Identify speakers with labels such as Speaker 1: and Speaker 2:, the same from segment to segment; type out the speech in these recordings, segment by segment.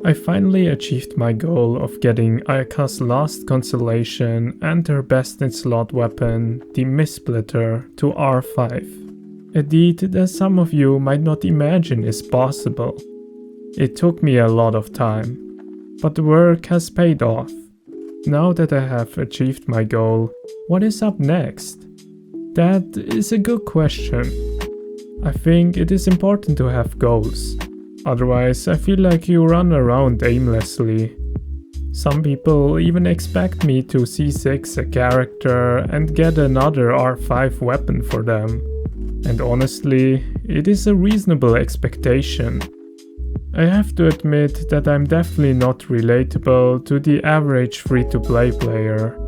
Speaker 1: I finally achieved my goal of getting Ayaka's last constellation and her best in slot weapon, the Mist-Splitter, to R5. A deed that some of you might not imagine is possible. It took me a lot of time, but the work has paid off. Now that I have achieved my goal, what is up next? That is a good question. I think it is important to have goals. Otherwise, I feel like you run around aimlessly. Some people even expect me to C6 a character and get another R5 weapon for them. And honestly, it is a reasonable expectation. I have to admit that I'm definitely not relatable to the average free-to-play player.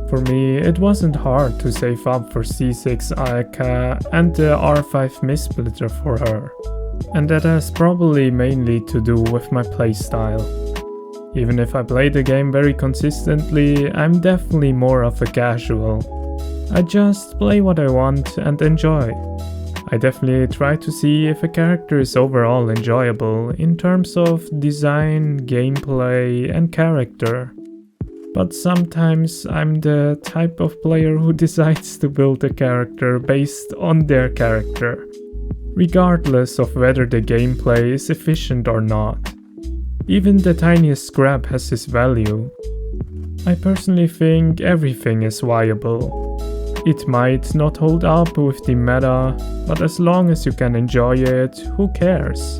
Speaker 1: For me, it wasn't hard to save up for C6 Ayaka and the R5 Mist-Splitter for her. And that has probably mainly to do with my playstyle. Even if I play the game very consistently, I'm definitely more of a casual. I just play what I want and enjoy. I definitely try to see if a character is overall enjoyable in terms of design, gameplay, and character. But sometimes I'm the type of player who decides to build a character based on their character, regardless of whether the gameplay is efficient or not. Even the tiniest scrap has its value. I personally think everything is viable. It might not hold up with the meta, but as long as you can enjoy it, who cares?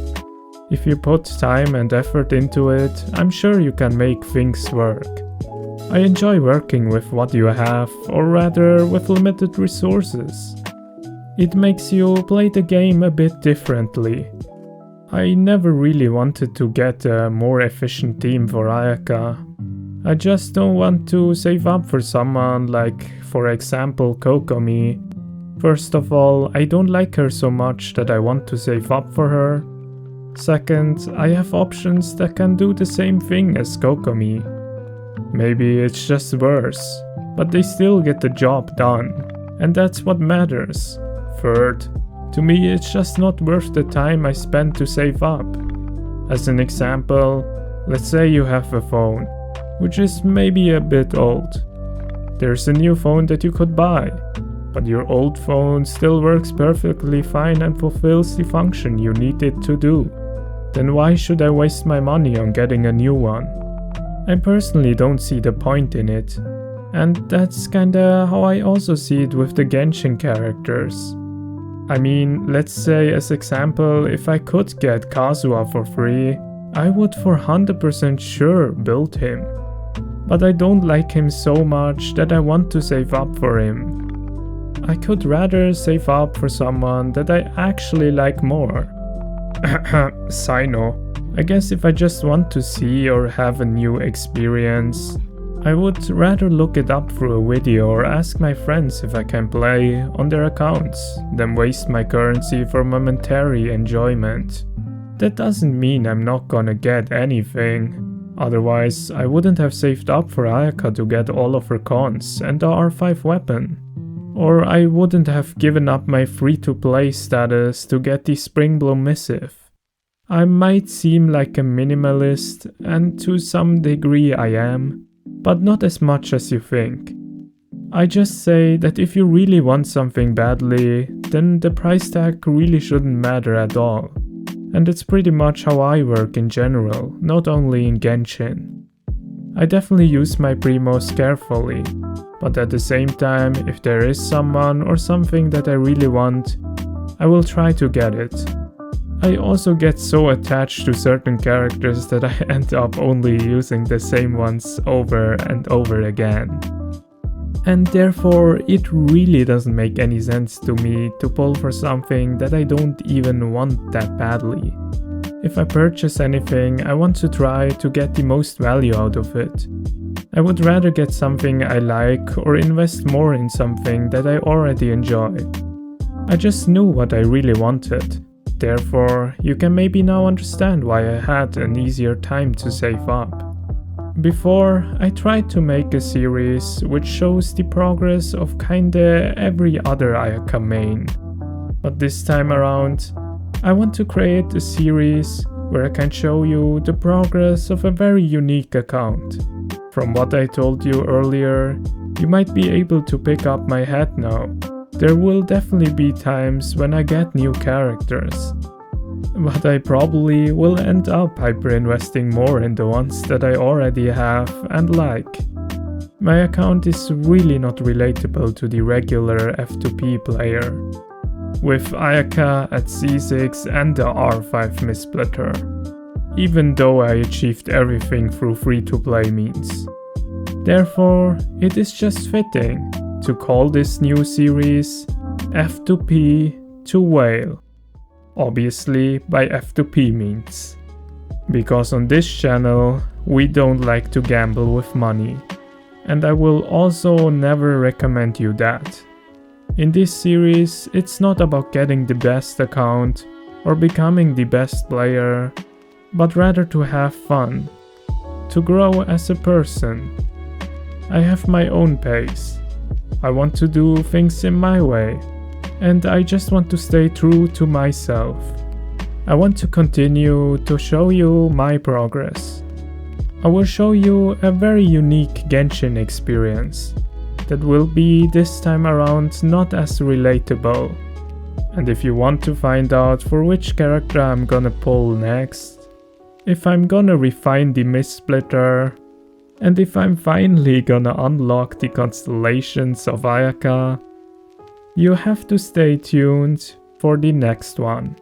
Speaker 1: If you put time and effort into it, I'm sure you can make things work. I enjoy working with what you have, or rather with limited resources. It makes you play the game a bit differently. I never really wanted to get a more efficient team for Ayaka. I just don't want to save up for someone like, for example, Kokomi. First of all, I don't like her so much that I want to save up for her. Second, I have options that can do the same thing as Kokomi. Maybe it's just worse, but they still get the job done, and that's what matters. Third, to me it's just not worth the time I spend to save up. As an example, let's say you have a phone, which is maybe a bit old. There's a new phone that you could buy, but your old phone still works perfectly fine and fulfills the function you need it to do. Then why should I waste my money on getting a new one? I personally don't see the point in it, and that's kinda how I also see it with the Genshin characters. I mean, let's say as example, if I could get Kazuha for free, I would for 100% sure build him. But I don't like him so much that I want to save up for him. I could rather save up for someone that I actually like more. Sino. I guess if I just want to see or have a new experience, I would rather look it up through a video or ask my friends if I can play on their accounts than waste my currency for momentary enjoyment. That doesn't mean I'm not gonna get anything. Otherwise, I wouldn't have saved up for Ayaka to get all of her cons and the R5 weapon. Or I wouldn't have given up my free-to-play status to get the Springbloom missive. I might seem like a minimalist, and to some degree I am, but not as much as you think. I just say that if you really want something badly, then the price tag really shouldn't matter at all. And it's pretty much how I work in general, not only in Genshin. I definitely use my primos carefully, but at the same time, if there is someone or something that I really want, I will try to get it. I also get so attached to certain characters that I end up only using the same ones over and over again. And therefore, it really doesn't make any sense to me to pull for something that I don't even want that badly. If I purchase anything, I want to try to get the most value out of it. I would rather get something I like or invest more in something that I already enjoy. I just knew what I really wanted. Therefore, you can maybe now understand why I had an easier time to save up. Before, I tried to make a series which shows the progress of kinda every other Ayaka main. But this time around, I want to create a series where I can show you the progress of a very unique account. From what I told you earlier, you might be able to pick up my head now. There will definitely be times when I get new characters, but I probably will end up hyper-investing more in the ones that I already have and like. My account is really not relatable to the regular F2P player, with Ayaka at C6 and the R5 missplitter, even though I achieved everything through free-to-play means. Therefore, it is just fitting to call this new series F2P to Whale, obviously by F2P means, because on this channel we don't like to gamble with money, and I will also never recommend you that. In this series, it's not about getting the best account or becoming the best player, but rather to have fun, to grow as a person. I have my own pace. I want to do things in my way, and I just want to stay true to myself. I want to continue to show you my progress. I will show you a very unique Genshin experience that will be this time around not as relatable. And if you want to find out for which character I'm gonna pull next, if I'm gonna refine the missplitter, and if I'm finally gonna unlock the constellations of Ayaka, you have to stay tuned for the next one.